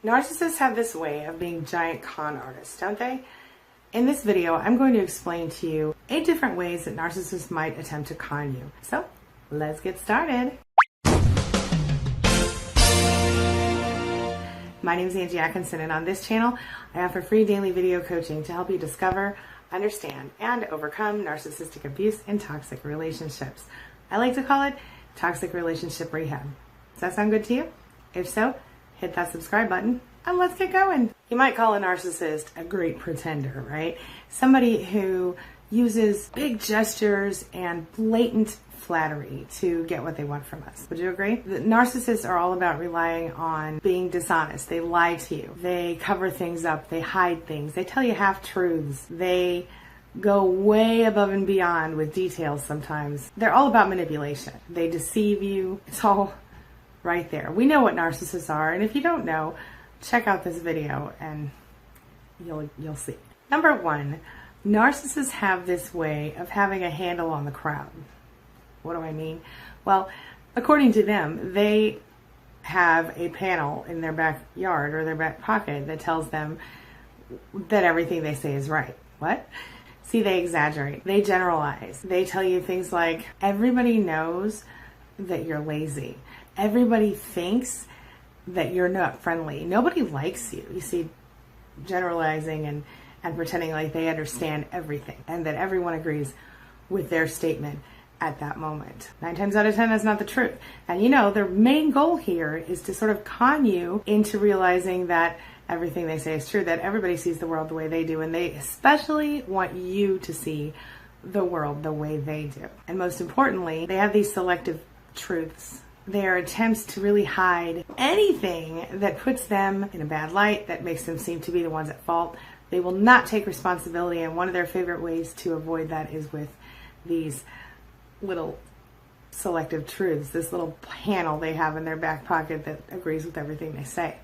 Narcissists have this way of being giant con artists, don't they? In this video, I'm going to explain to you 8 different ways that narcissists might attempt to con you. So, let's get started. My name is Angie Atkinson, and on this channel, I offer free daily video coaching to help you discover, understand, and overcome narcissistic abuse in toxic relationships. I like to call it toxic relationship rehab. Does that sound good to you? If so, hit that subscribe button and let's get going. You might call a narcissist a great pretender, right? Somebody who uses big gestures and blatant flattery to get what they want from us. Would you agree? The narcissists are all about relying on being dishonest. They lie to you. They cover things up. They hide things. They tell you half-truths. They go way above and beyond with details sometimes. They're all about manipulation. They deceive you. It's all right there. We know what narcissists are, and if you don't know, check out this video and you'll see. Number 1, narcissists have this way of having a handle on the crowd. What do I mean? Well, according to them, they have a panel in their backyard or their back pocket that tells them that everything they say is right. What? See, they exaggerate. They generalize. They tell you things like, everybody knows that you're lazy. Everybody thinks that you're not friendly. Nobody likes you. You see, generalizing and pretending like they understand everything and that everyone agrees with their statement at that moment. 9 times out of 10, that's not the truth. And you know, their main goal here is to sort of con you into realizing that everything they say is true, that everybody sees the world the way they do, and they especially want you to see the world the way they do. And most importantly, they have these selective truths. They are attempts to really hide anything that puts them in a bad light, that makes them seem to be the ones at fault. They will not take responsibility, and one of their favorite ways to avoid that is with these little selective truths, this little panel they have in their back pocket that agrees with everything they say.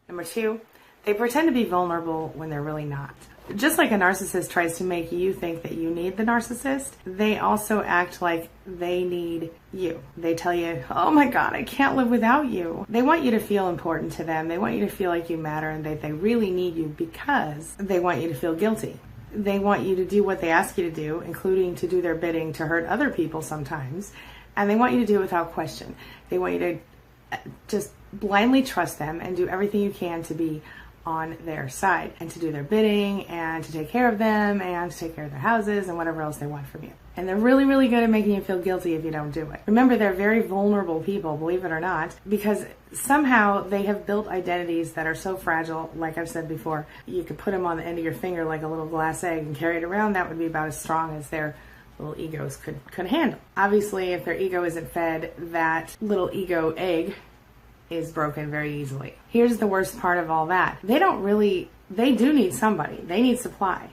Number 2, they pretend to be vulnerable when they're really not. Just like a narcissist tries to make you think that you need the narcissist, they also act like they need you. They tell you, oh my God, I can't live without you. They want you to feel important to them. They want you to feel like you matter and that they really need you because they want you to feel guilty. They want you to do what they ask you to do, including to do their bidding to hurt other people sometimes. And they want you to do it without question. They want you to just blindly trust them and do everything you can to be on their side and to do their bidding and to take care of them and to take care of their houses and whatever else they want from you. And they're really, really good at making you feel guilty if you don't do it. Remember, they're very vulnerable people, believe it or not, because somehow they have built identities that are so fragile. Like I've said before, you could put them on the end of your finger like a little glass egg and carry it around. That would be about as strong as their little egos could handle. Obviously, if their ego isn't fed, that little ego egg is broken very easily. Here's the worst part of all that. They do need somebody. They need supply.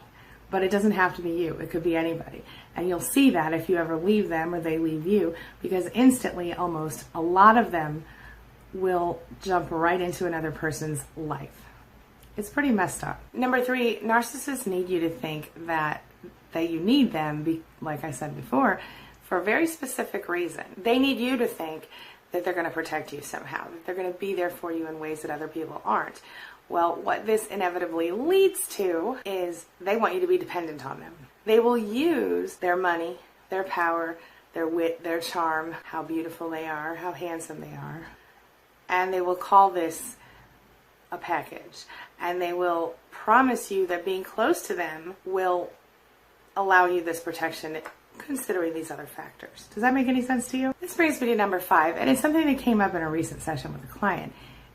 But it doesn't have to be you. It could be anybody. And you'll see that if you ever leave them or they leave you, because instantly, almost, a lot of them will jump right into another person's life. It's pretty messed up. Number 3, narcissists need you to think that you need them, like I said before, for a very specific reason. They need you to think that they're going to protect you somehow, that they're going to be there for you in ways that other people aren't. Well, what this inevitably leads to is they want you to be dependent on them. They will use their money, their power, their wit, their charm, how beautiful they are, how handsome they are, and they will call this a package. And they will promise you that being close to them will allow you this protection, considering these other factors. Does that make any sense to you? This brings me to number 5, and it's something that came up in a recent session with a client.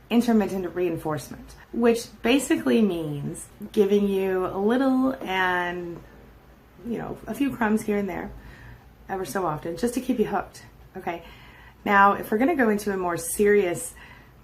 Intermittent reinforcement, which basically means giving you a little and, a few crumbs here and there, ever so often, just to keep you hooked. Okay. Now, if we're going to go into a more serious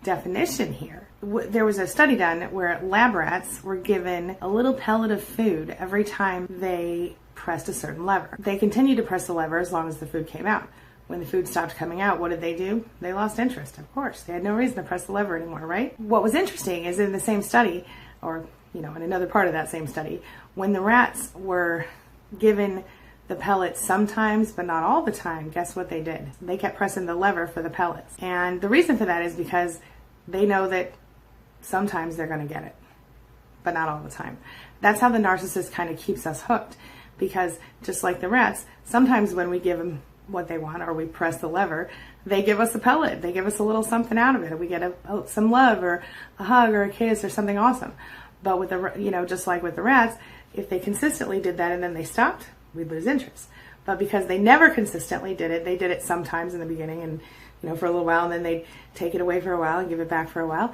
definition here, there was a study done where lab rats were given a little pellet of food every time they pressed a certain lever. They continued to press the lever as long as the food came out. When the food stopped coming out, what did they do? They lost interest, of course. They had no reason to press the lever anymore, right? What was interesting is in the same study, or, in another part of that same study, when the rats were given the pellets sometimes, but not all the time, guess what they did? They kept pressing the lever for the pellets. And the reason for that is because they know that sometimes they're going to get it, but not all the time. That's how the narcissist kind of keeps us hooked, because just like the rats, sometimes when we give them what they want or we press the lever, they give us a pellet. They give us a little something out of it. We get some love or a hug or a kiss or something awesome. But with the, just like with the rats, if they consistently did that and then they stopped, we'd lose interest. But because they never consistently did it, they did it sometimes in the beginning and, for a little while, and then they'd take it away for a while and give it back for a while,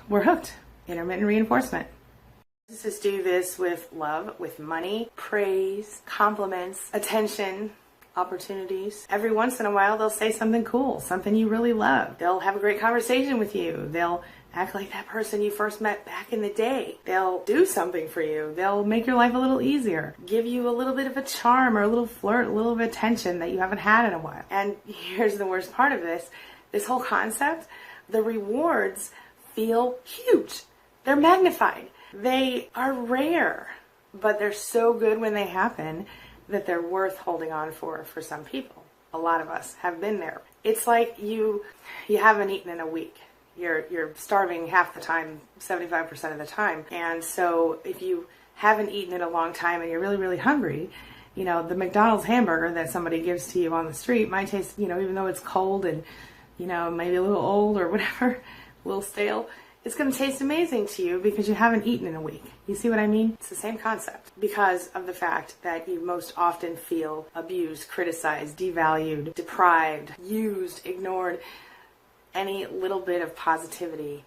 we're hooked. Intermittent reinforcement. Narcissists do this with love, with money, praise, compliments, attention, opportunities. Every once in a while, they'll say something cool, something you really love. They'll have a great conversation with you. They'll act like that person you first met back in the day. They'll do something for you. They'll make your life a little easier, give you a little bit of a charm or a little flirt, a little bit of attention that you haven't had in a while. And here's the worst part of this whole concept, the rewards feel huge. They're magnified. They are rare, but they're so good when they happen that they're worth holding on for some people. A lot of us have been there. It's like you haven't eaten in a week. You're starving half the time, 75% of the time. And so if you haven't eaten in a long time and you're really, really hungry, the McDonald's hamburger that somebody gives to you on the street might taste, even though it's cold and, maybe a little old or whatever, a little stale, it's going to taste amazing to you because you haven't eaten in a week. You see what I mean? It's the same concept because of the fact that you most often feel abused, criticized, devalued, deprived, used, ignored. Any little bit of positivity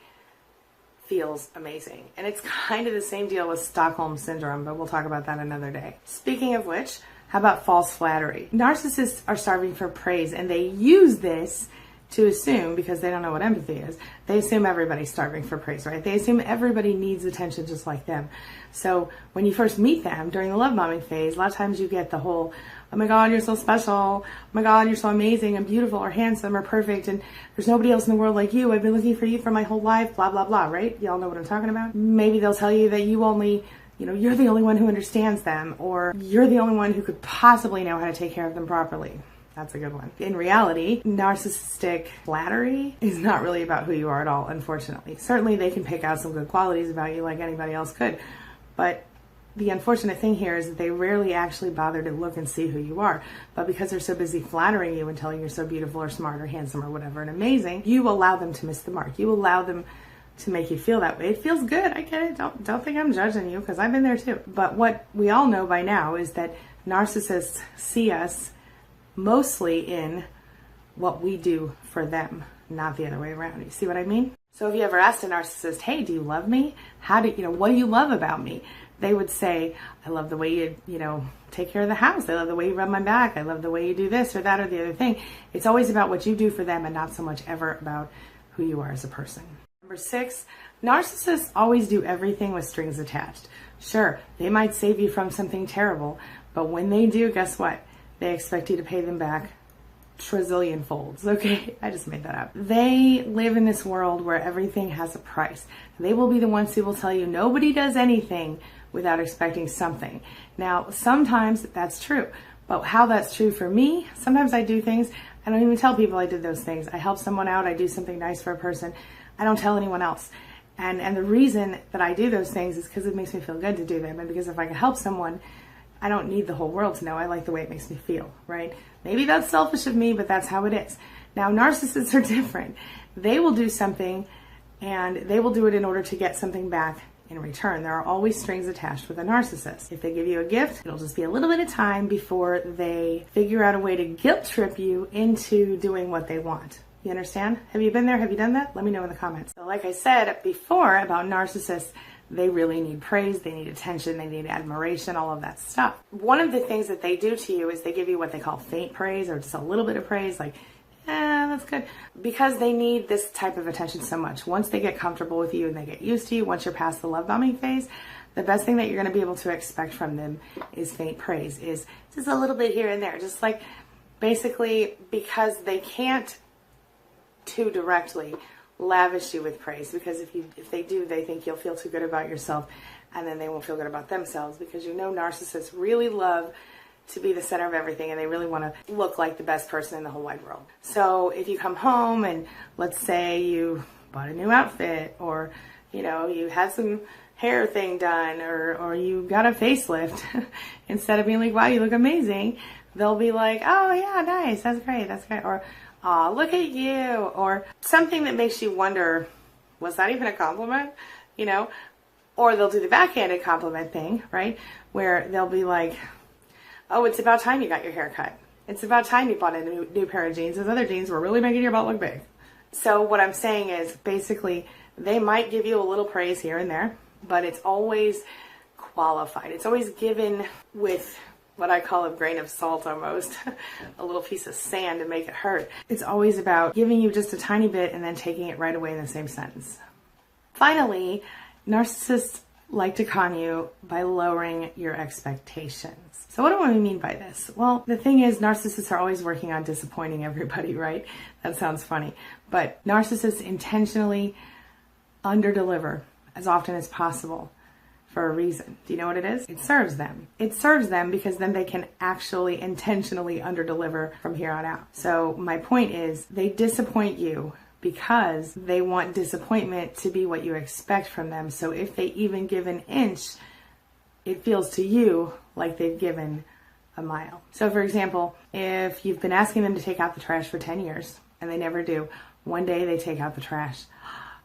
feels amazing. And it's kind of the same deal with Stockholm Syndrome, but we'll talk about that another day. Speaking of which, how about false flattery? Narcissists are starving for praise, and they use this to assume, because they don't know what empathy is, they assume everybody's starving for praise, right? They assume everybody needs attention just like them. So when you first meet them during the love bombing phase, a lot of times you get the whole, oh my God, you're so special. Oh my God, you're so amazing and beautiful or handsome or perfect. And there's nobody else in the world like you. I've been looking for you for my whole life, blah, blah, blah, right? Y'all know what I'm talking about? Maybe they'll tell you that you're the only one who understands them, or you're the only one who could possibly know how to take care of them properly. That's a good one. In reality, narcissistic flattery is not really about who you are at all, unfortunately. Certainly they can pick out some good qualities about you like anybody else could, but the unfortunate thing here is that they rarely actually bother to look and see who you are. But because they're so busy flattering you and telling you're so beautiful or smart or handsome or whatever and amazing, you allow them to miss the mark. You allow them to make you feel that way. It feels good. I get it. Don't think I'm judging you, because I've been there too. But what we all know by now is that narcissists see us mostly in what we do for them, not the other way around. You see what I mean? So if you ever asked a narcissist, hey, do you love me? What do you love about me? They would say, I love the way you take care of the house. I love the way you rub my back. I love the way you do this or that or the other thing. It's always about what you do for them and not so much ever about who you are as a person. Number 6, narcissists always do everything with strings attached. Sure, they might save you from something terrible, but when they do, guess what? They expect you to pay them back trillion folds. Okay, I just made that up. They live in this world where everything has a price. They will be the ones who will tell you nobody does anything without expecting something. Now, sometimes that's true, but how that's true for me, sometimes I do things, I don't even tell people I did those things. I help someone out, I do something nice for a person, I don't tell anyone else. And the reason that I do those things is because it makes me feel good to do them, and because if I can help someone, I don't need the whole world to know. I like the way it makes me feel, right? Maybe that's selfish of me, but that's how it is. Now, narcissists are different. They will do something, and they will do it in order to get something back in return. There are always strings attached with a narcissist. If they give you a gift, it'll just be a little bit of time before they figure out a way to guilt trip you into doing what they want. You understand? Have you been there? Have you done that? Let me know in the comments. So like I said before about narcissists, they really need praise, they need attention, they need admiration, all of that stuff. One of the things that they do to you is they give you what they call faint praise, or just a little bit of praise, like, that's good. Because they need this type of attention so much. Once they get comfortable with you and they get used to you, once you're past the love bombing phase, the best thing that you're going to be able to expect from them is faint praise, is just a little bit here and there. Just like, basically, because they can't too directly lavish you with praise, because if they do, they think you'll feel too good about yourself, and then they won't feel good about themselves, because narcissists really love to be the center of everything, and they really want to look like the best person in the whole wide world. So if you come home and let's say you bought a new outfit, or you had some hair thing done or you got a facelift, instead of being like, wow, you look amazing, they'll be like, oh yeah, nice, that's great. Or, oh, look at you. Or something that makes you wonder, was that even a compliment? Or they'll do the backhanded compliment thing, right? Where they'll be like, oh, it's about time you got your hair cut. It's about time you bought a new pair of jeans. Those other jeans were really making your butt look big. So what I'm saying is, basically, they might give you a little praise here and there, but it's always qualified. It's always given with what I call a grain of salt almost, a little piece of sand to make it hurt. It's always about giving you just a tiny bit and then taking it right away in the same sentence. Finally, narcissists like to con you by lowering your expectations. So what do I mean by this? Well, the thing is, narcissists are always working on disappointing everybody, right? That sounds funny. But narcissists intentionally underdeliver as often as possible for a reason. Do you know what it is? It serves them. It serves them because then they can actually intentionally underdeliver from here on out. So my point is, they disappoint you because they want disappointment to be what you expect from them. So if they even give an inch, it feels to you like they've given a mile. So for example, if you've been asking them to take out the trash for 10 years and they never do, one day they take out the trash.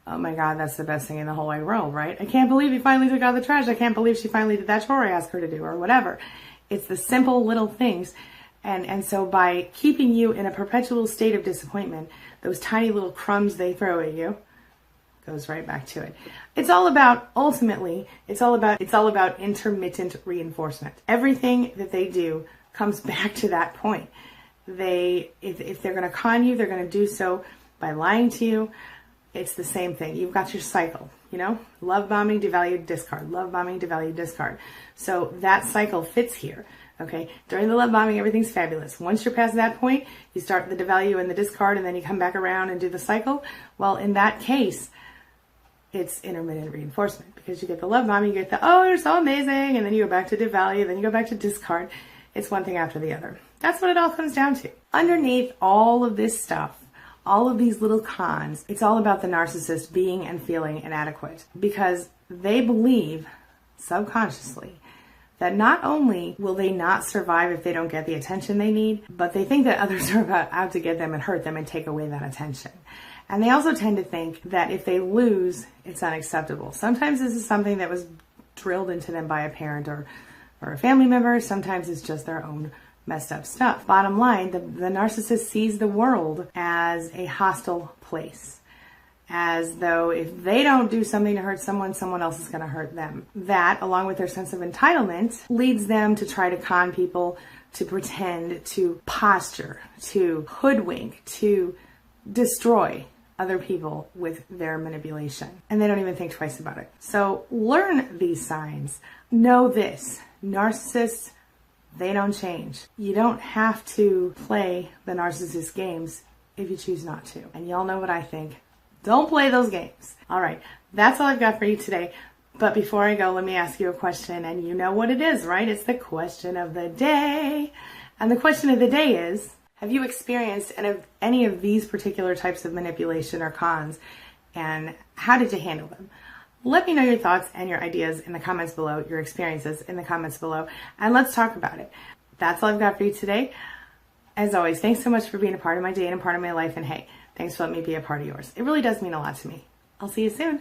Oh my God, that's the best thing in the whole wide world, right? I can't believe he finally took out the trash. I can't believe she finally did that chore I asked her to do, or whatever. It's the simple little things. And so by keeping you in a perpetual state of disappointment, those tiny little crumbs they throw at you goes right back to it. It's all about, ultimately, it's all about intermittent reinforcement. Everything that they do comes back to that point. If they're going to con you, they're going to do so by lying to you. It's the same thing. You've got your cycle, love bombing, devalued, discard, love bombing, devalued, discard. So that cycle fits here. Okay, during the love bombing, everything's fabulous. Once you're past that point, you start the devalue and the discard, and then you come back around and do the cycle. Well, in that case, it's intermittent reinforcement, because you get the love bombing, you get the, oh, you're so amazing, and then you go back to devalue, then you go back to discard. It's one thing after the other. That's what it all comes down to. Underneath all of this stuff, all of these little cons, it's all about the narcissist being and feeling inadequate, because they believe subconsciously that not only will they not survive if they don't get the attention they need, but they think that others are out to get them and hurt them and take away that attention. And they also tend to think that if they lose, it's unacceptable. Sometimes this is something that was drilled into them by a parent or a family member. Sometimes it's just their own messed up stuff. Bottom line, the narcissist sees the world as a hostile place, as though if they don't do something to hurt someone, someone else is going to hurt them. That, along with their sense of entitlement, leads them to try to con people, to pretend, to posture, to hoodwink, to destroy other people with their manipulation. And they don't even think twice about it. So learn these signs. Know this. Narcissists, they don't change. You don't have to play the narcissist games if you choose not to. And y'all know what I think. Don't play those games. All right, that's all I've got for you today. But before I go, let me ask you a question, and you know what it is, right? It's the question of the day. And the question of the day is, have you experienced any of these particular types of manipulation or cons, and how did you handle them? Let me know your thoughts and your ideas in the comments below, your experiences in the comments below, and let's talk about it. That's all I've got for you today. As always, thanks so much for being a part of my day and a part of my life, and hey, thanks for letting me be a part of yours. It really does mean a lot to me. I'll see you soon.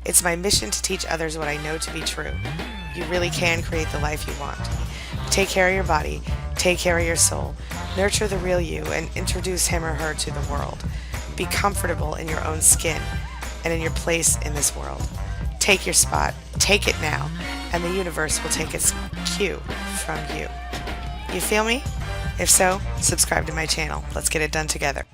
It's my mission to teach others what I know to be true. You really can create the life you want. Take care of your body, take care of your soul, nurture the real you, and introduce him or her to the world. Be comfortable in your own skin and in your place in this world. Take your spot, take it now, and the universe will take its cue from you. You feel me? If so, subscribe to my channel. Let's get it done together.